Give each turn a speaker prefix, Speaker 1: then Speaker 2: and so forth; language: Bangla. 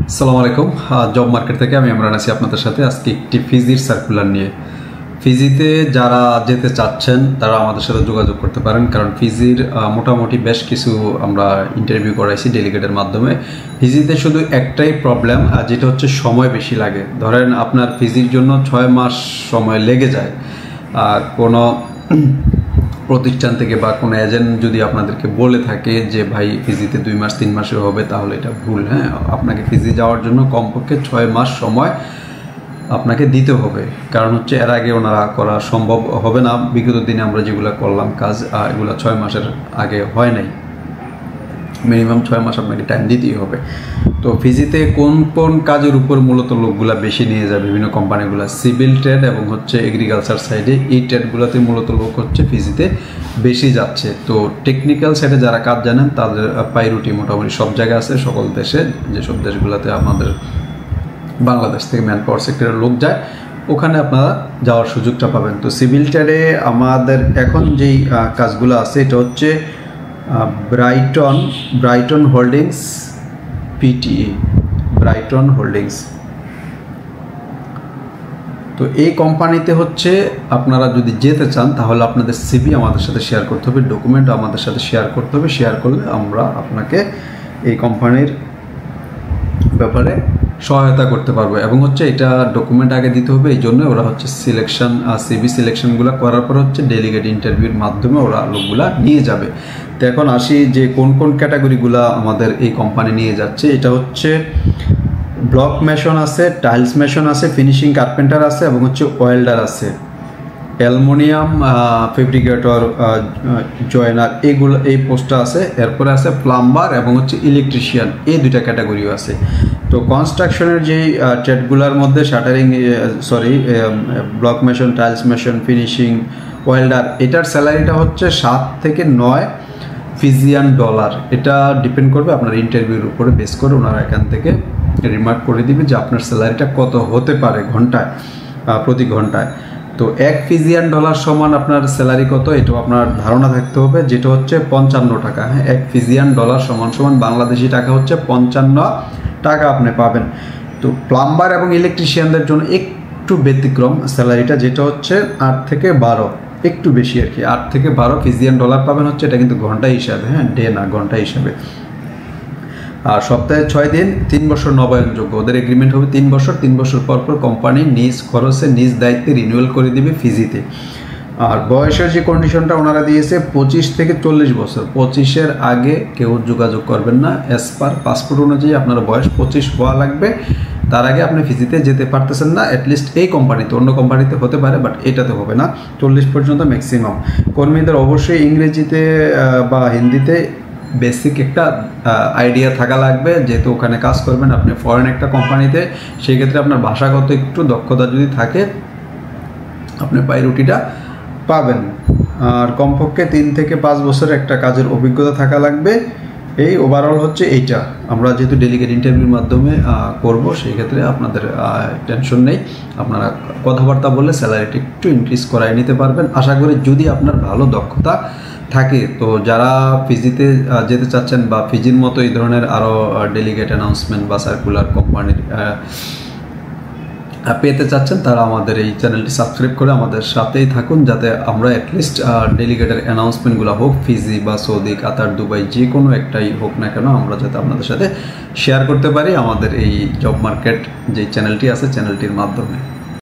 Speaker 1: আসসালামু আলাইকুম। জব মার্কেট থেকে আমি ইমরান আছি আপনাদের সাথে আজকে একটি ফিজির সার্কুলার নিয়ে। ফিজিতে যারা যেতে চাচ্ছেন তারা আমাদের সাথে যোগাযোগ করতে পারেন, কারণ ফিজির মোটামুটি বেশ কিছু আমরা ইন্টারভিউ করাইছি ডেলিগেটের মাধ্যমে। ফিজিতে শুধু একটাই প্রবলেম, যেটা হচ্ছে সময় বেশি লাগে। ধরেন আপনার ফিজির জন্য 6 মাস সময় লেগে যায়। কোনো প্রতিষ্ঠান থেকে বা কোনো এজেন্ট যদি আপনাদেরকে বলে থাকে যে ভাই ফিজিতে 2 মাস 3 মাসে হবে, তাহলে এটা ভুল। হ্যাঁ, আপনাকে ফিজি যাওয়ার জন্য কমপক্ষে 6 মাস সময় আপনাকে দিতে হবে, কারণ হচ্ছে এর আগে ওনারা করা সম্ভব হবে না। বিগত দিনে আমরা যেগুলো করলাম কাজ, এগুলো 6 মাসের আগে হয় নাই। মিনিমাম 6 মাস আপনাকে টাইম দিতেই হবে। তো ফিজিতে কোন কোন কাজের উপর মূলত লোকগুলা বেশি নিয়ে যায় বিভিন্ন কোম্পানিগুলো? সিভিল ট্রেড এবং হচ্ছে এগ্রিকালচার সাইডে, এই ট্রেডগুলোতে মূলত লোক হচ্ছে ফিজিতে বেশি যাচ্ছে। তো টেকনিক্যাল সাইডে যারা কাজ জানেন তাদের পাইরুটি মোটামুটি সব জায়গায় আছে, সকল দেশে। যেসব দেশগুলোতে আমাদের বাংলাদেশ থেকে ম্যান পাওয়ার সেক্টরের লোক যায়, ওখানে আপনারা যাওয়ার সুযোগটা পাবেন। তো সিভিল ট্রেডে আমাদের এখন যেই কাজগুলো আছে, এটা হচ্ছে Brighton holdings PTE, Brighton holdings. তো এই কোম্পানিতে হচ্ছে আপনারা যদি যেতে চান তাহলে আপনাদের সিভি আমাদের সাথে শেয়ার করতে হবে, ডকুমেন্ট আমাদের সাথে শেয়ার করতে হবে। শেয়ার করলে আমরা আপনাকে এই কোম্পানির ব্যাপারে সহায়তা করতে পারবো। এবং হচ্ছে এটা ডকুমেন্ট আগে দিতে হবে, এই জন্য ওরা হচ্ছে সিলেকশন সিভি সিলেকশনগুলো করার পর হচ্ছে ডেলিগেট ইন্টারভিউর মাধ্যমে ওরা লোকগুলা নিয়ে যাবে। তো এখন আসি যে কোন কোন ক্যাটাগরিগুলো আমাদের এই কোম্পানি নিয়ে যাচ্ছে। এটা হচ্ছে ব্লক মেশন আছে, টাইলস মেশন আছে, ফিনিশিং কার্পেন্টার আছে এবং হচ্ছে ওয়েল্ডার আছে, অ্যালুমিনিয়াম ফেব্রিকেটর, জয়েনার, এই পোস্টটা আছে। এরপরে আছে প্লাম্বার এবং হচ্ছে ইলেকট্রিশিয়ান, এই দুইটা ক্যাটাগরিও আছে। তো কনস্ট্রাকশনের যেই ট্রেডগুলোর মধ্যে shuttering, block mason, tiles mason, finishing, welder, এটার স্যালারিটা হচ্ছে 7 থেকে 9 ফিজিয়ান ডলার। এটা ডিপেন্ড করবে আপনার ইন্টারভিউর উপরে বেস করে। ওনারা এখান থেকে রিমার্ক করে দিবে যে আপনার স্যালারিটা কত হতে পারে ঘন্টায়, প্রতি ঘন্টায়। তো 1 ফিজিয়ান ডলার সমান আপনার স্যালারি কত, এটাও আপনার ধারণা থাকতে হবে, যেটা হচ্ছে 55 টাকা। হ্যাঁ, 1 ফিজিয়ান ডলার সমান বাংলাদেশি টাকা হচ্ছে 55 টাকা আপনি পাবেন। তো প্লাম্বার এবং ইলেকট্রিশিয়ানদের জন্য একটু ব্যতিক্রম স্যালারিটা, যেটা হচ্ছে 8 থেকে 12, একটু বেশি আর কি। 8 থেকে 12 ফিজিয়ান ডলার পাবেন হচ্ছে, এটা কিন্তু ঘন্টা হিসাবে, হ্যাঁ, ডে না, ঘন্টা হিসাবে। আর সপ্তাহে 6 দিন, 3 বছর নবায়নযোগ্য। ওদের এগ্রিমেন্ট হবে 3 বছর। 3 বছর পর পর কোম্পানি নিজ খরচে নিজ দায়িত্বে রিনিউয়াল করে দিবে ফিজিতে। আর বয়সের যে কন্ডিশনটা ওনারা দিয়েছে 25 থেকে 40 বছর। 25-এর আগে কেউ যোগাযোগ করবেন না। অ্যাজ পার পাসপোর্ট অনুযায়ী আপনার বয়স 25 হওয়া লাগবে, তার আগে আপনি ফিজিতে যেতে পারতেছেন না। অ্যাটলিস্ট এই কোম্পানিতে, অন্য কোম্পানিতে হতে পারে বাট এটাতে হবে না। 40 পর্যন্ত ম্যাক্সিমাম। কর্মীদের অবশ্যই ইংরেজিতে বা হিন্দিতে বেসিক একটা আইডিয়া থাকা লাগবে, যেহেতু ওখানে কাজ করবেন আপনি ফরেন একটা কোম্পানিতে। সেই ক্ষেত্রে আপনার ভাষাগত একটু দক্ষতা যদি থাকে, আপনি পাইরুটিটা পাবেন। আর কমপক্ষে 3 থেকে 5 বছরের একটা কাজের অভিজ্ঞতা থাকা লাগবে। এই ওভারঅল হচ্ছে এইটা। আমরা যেহেতু ডেলিগেট ইন্টারভিউর মাধ্যমে করব, সেই ক্ষেত্রে আপনাদের টেনশন নেই। আপনারা কথাবার্তা বললে স্যালারিটা একটু ইনক্রিজ করাই নিতে পারবেন আশা করি, যদি আপনার ভালো দক্ষতা থাকে। তো যারা ফিজিতে যেতে চাচ্ছেন বা ফিজির মতো এই ধরনের আরও ডেলিগেট অ্যানাউন্সমেন্ট বা সার্কুলার কোম্পানির পেতে চাচ্ছেন, তারা আমাদের এই চ্যানেলটি সাবস্ক্রাইব করে আমাদের সাথেই থাকুন, যাতে আমরা অ্যাটলিস্ট ডেলিগেটের অ্যানাউন্সমেন্টগুলো হোক ফিজি বা সৌদি, কাতার, দুবাই, যে কোনো একটাই হোক না কেন, আমরা যাতে আপনাদের সাথে শেয়ার করতে পারি আমাদের এই জব মার্কেট যে চ্যানেলটি আছে, চ্যানেলটির মাধ্যমে।